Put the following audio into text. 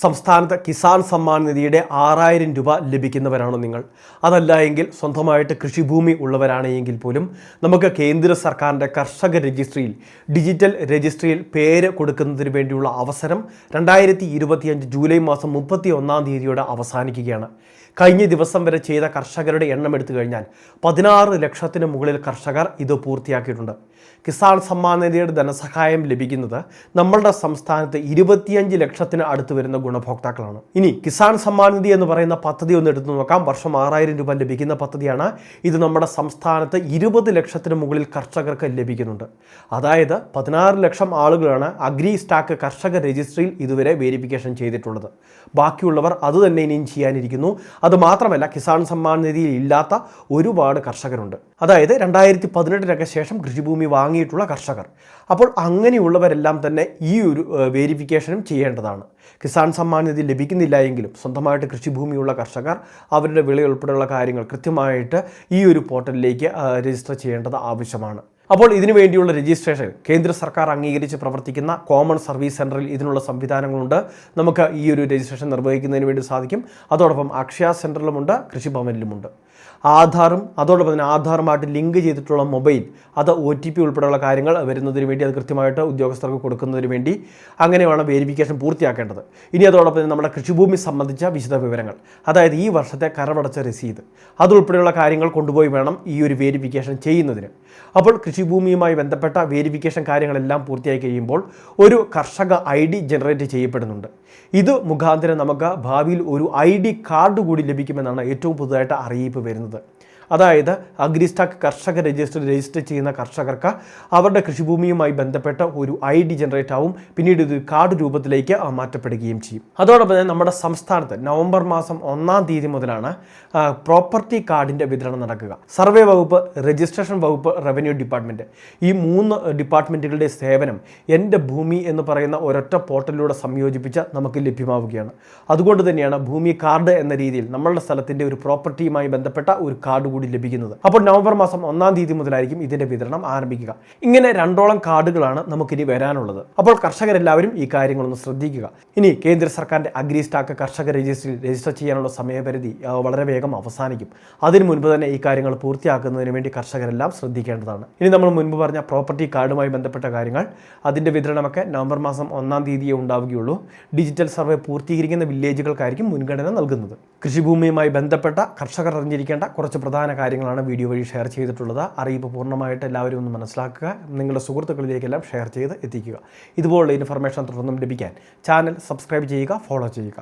സംസ്ഥാനത്ത് കിസാൻ സമ്മാൻ നിധിയുടെ 6000 രൂപ ലഭിക്കുന്നവരാണോ നിങ്ങൾ? അതല്ല എങ്കിൽ സ്വന്തമായിട്ട് കൃഷിഭൂമി ഉള്ളവരാണെങ്കിൽ പോലും നമുക്ക് കേന്ദ്ര സർക്കാരിൻ്റെ കർഷക രജിസ്ട്രിയിൽ ഡിജിറ്റൽ രജിസ്ട്രിയിൽ പേര് കൊടുക്കുന്നതിന് വേണ്ടിയുള്ള അവസരം 2025 ജൂലൈ മാസം 31-ാം തീയതിയോടെ അവസാനിക്കുകയാണ്. കഴിഞ്ഞ ദിവസം വരെ ചെയ്ത കർഷകരുടെ എണ്ണം എടുത്തു കഴിഞ്ഞാൽ 16 ലക്ഷത്തിന് മുകളിൽ കർഷകർ ഇത് പൂർത്തിയാക്കിയിട്ടുണ്ട്. കിസാൻ സമ്മാൻ നിധിയുടെ ധനസഹായം ലഭിക്കുന്നത് നമ്മളുടെ സംസ്ഥാനത്ത് 25 ലക്ഷത്തിന് അടുത്ത് വരുന്ന ഗുണഭോക്താക്കളാണ്. ഇനി കിസാൻ സമ്മാൻ നിധി എന്ന് പറയുന്ന പദ്ധതി ഒന്ന് എടുത്തു നോക്കാം. വർഷം 6000 രൂപ ലഭിക്കുന്ന പദ്ധതിയാണ്. ഇത് നമ്മുടെ സംസ്ഥാനത്ത് 20 ലക്ഷത്തിന് മുകളിൽ കർഷകർക്ക് ലഭിക്കുന്നുണ്ട്. അതായത് 16 ലക്ഷം ആളുകളാണ് അഗ്രി സ്റ്റാക്ക് കർഷക രജിസ്ട്രിയിൽ ഇതുവരെ വേരിഫിക്കേഷൻ ചെയ്തിട്ടുള്ളത്. ബാക്കിയുള്ളവർ അതുതന്നെ ഇനിയും ചെയ്യാനിരിക്കുന്നു. അതുമാത്രമല്ല, കിസാൻ സമ്മാൻ നിധിയിൽ ഇല്ലാത്ത ഒരുപാട് കർഷകരുണ്ട്. അതായത് 2018 ശേഷം കൃഷിഭൂമി വാങ്ങിയിട്ടുള്ള കർഷകർ. അപ്പോൾ അങ്ങനെയുള്ളവരെല്ലാം തന്നെ ഈ ഒരു വേരിഫിക്കേഷനും ചെയ്യേണ്ടതാണ്. കിസാൻ സമ്മാൻ നിധി ലഭിക്കുന്നില്ല എങ്കിലും സ്വന്തമായിട്ട് കൃഷിഭൂമിയുള്ള കർഷകർ അവരുടെ വിള ഉൾപ്പെടെയുള്ള കാര്യങ്ങൾ കൃത്യമായിട്ട് ഈ ഒരു പോർട്ടലിലേക്ക് രജിസ്റ്റർ ചെയ്യേണ്ടത് ആവശ്യമാണ്. അപ്പോൾ ഇതിനു വേണ്ടിയുള്ള രജിസ്ട്രേഷൻ കേന്ദ്ര സർക്കാർ അംഗീകരിച്ച് പ്രവർത്തിക്കുന്ന കോമൺ സർവീസ് സെൻറ്ററിൽ ഇതിനുള്ള സംവിധാനങ്ങളുണ്ട്. നമുക്ക് ഈ ഒരു രജിസ്ട്രേഷൻ നിർവഹിക്കുന്നതിന് വേണ്ടി സാധിക്കും. അതോടൊപ്പം അക്ഷയ സെൻറ്ററിലുമുണ്ട്, കൃഷിഭവനിലുമുണ്ട്. ആധാറും അതോടൊപ്പം തന്നെ ആധാറുമായിട്ട് ലിങ്ക് ചെയ്തിട്ടുള്ള മൊബൈൽ, അത് OTP ഉൾപ്പെടെയുള്ള കാര്യങ്ങൾ വരുന്നതിന് വേണ്ടി അത് കൃത്യമായിട്ട് ഉദ്യോഗസ്ഥർക്ക് കൊടുക്കുന്നതിന് വേണ്ടി അങ്ങനെയാണ് വേരിഫിക്കേഷൻ പൂർത്തിയാക്കേണ്ടത്. ഇനി അതോടൊപ്പം തന്നെ നമ്മുടെ കൃഷിഭൂമി സംബന്ധിച്ച വിശദ വിവരങ്ങൾ, അതായത് ഈ വർഷത്തെ കരമടച്ച രസീത്, അതുൾപ്പെടെയുള്ള കാര്യങ്ങൾ കൊണ്ടുപോയി വേണം ഈ ഒരു വേരിഫിക്കേഷൻ ചെയ്യുന്നതിന്. അപ്പോൾ കൃഷിഭൂമിയുമായി ബന്ധപ്പെട്ട വേരിഫിക്കേഷൻ കാര്യങ്ങളെല്ലാം പൂർത്തിയായി കഴിയുമ്പോൾ ഒരു കർഷക ID ജനറേറ്റ് ചെയ്യപ്പെടുന്നുണ്ട്. ഇത് മുഖാന്തരം നമുക്ക് ഭാവിയിൽ ഒരു ID കാർഡ് കൂടി ലഭിക്കുമെന്നാണ് ഏറ്റവും പുതുതായിട്ട് അറിയിപ്പ് വരുന്നത്. അതായത് അഗ്രിസ്റ്റാക്ക് കർഷക രജിസ്റ്റർ ചെയ്യുന്ന കർഷകർക്ക് അവരുടെ കൃഷിഭൂമിയുമായി ബന്ധപ്പെട്ട ഒരു ID ജനറേറ്റ് ആവും. പിന്നീട് ഇത് കാർഡ് രൂപത്തിലേക്ക് മാറ്റപ്പെടുകയും ചെയ്യും. അതോടൊപ്പം തന്നെ നമ്മുടെ സംസ്ഥാനത്ത് നവംബർ മാസം 1-ാം തീയതി മുതലാണ് പ്രോപ്പർട്ടി കാർഡിൻ്റെ വിതരണം നടക്കുക. സർവേ വകുപ്പ്, രജിസ്ട്രേഷൻ വകുപ്പ്, റവന്യൂ ഡിപ്പാർട്ട്മെൻറ്റ്, ഈ 3 ഡിപ്പാർട്ട്മെൻറ്റുകളുടെ സേവനം എൻ്റെ ഭൂമി എന്ന് പറയുന്ന ഒരൊറ്റ പോർട്ടലിലൂടെ സംയോജിപ്പിച്ച് നമുക്ക് ലഭ്യമാവുകയാണ്. അതുകൊണ്ട് തന്നെയാണ് ഭൂമി കാർഡ് എന്ന രീതിയിൽ നമ്മളുടെ സ്ഥലത്തിൻ്റെ ഒരു പ്രോപ്പർട്ടിയുമായി ബന്ധപ്പെട്ട ഒരു കാർഡ് കൂടി ലഭിക്കുന്നത്. അപ്പോൾ നവംബർ മാസം 1-ാം തീയതി മുതലായിരിക്കും ഇതിന്റെ വിതരണം ആരംഭിക്കുക. ഇങ്ങനെ 2ഓളം കാർഡുകളാണ് നമുക്കിനി വരാനുള്ളത്. അപ്പോൾ കർഷകരെല്ലാവരും ഈ കാര്യങ്ങളൊന്ന് ശ്രദ്ധിക്കുക. ഇനി കേന്ദ്ര സർക്കാരിന്റെ അഗ്രി സ്റ്റാക്ക് കർഷക രജിസ്ട്രിയിൽ രജിസ്റ്റർ ചെയ്യാനുള്ള സമയപരിധി വളരെ വേഗം അവസാനിക്കും. അതിനു മുൻപ് തന്നെ ഈ കാര്യങ്ങൾ പൂർത്തിയാക്കുന്നതിന് വേണ്ടി കർഷകരെല്ലാം ശ്രദ്ധിക്കേണ്ടതാണ്. ഇനി നമ്മൾ മുൻപ് പറഞ്ഞ പ്രോപ്പർട്ടി കാർഡുമായി ബന്ധപ്പെട്ട കാര്യങ്ങൾ, അതിന്റെ വിതരണമൊക്കെ നവംബർ മാസം 1-ാം തീയതിയേ ഉണ്ടാവുകയുള്ളൂ. ഡിജിറ്റൽ സർവേ പൂർത്തീകരിക്കുന്ന വില്ലേജുകൾക്കായിരിക്കും മുൻഗണന നൽകുന്നത്. കൃഷിഭൂമിയുമായി ബന്ധപ്പെട്ട കർഷകർ അറിഞ്ഞിരിക്കേണ്ട കുറച്ച് പ്രധാന കാര്യങ്ങളാണ് വീഡിയോ വഴി ഷെയർ ചെയ്തിട്ടുള്ളത്. അറിയിപ്പ് പൂർണ്ണമായിട്ട് എല്ലാവരും ഒന്ന് മനസ്സിലാക്കുക. നിങ്ങളുടെ സുഹൃത്തുക്കളിലേക്കെല്ലാം ഷെയർ ചെയ്ത് എത്തിക്കുക. ഇതുപോലുള്ള ഇൻഫർമേഷൻ തുടർന്നും ലഭിക്കാൻ ചാനൽ സബ്സ്ക്രൈബ് ചെയ്യുക, ഫോളോ ചെയ്യുക.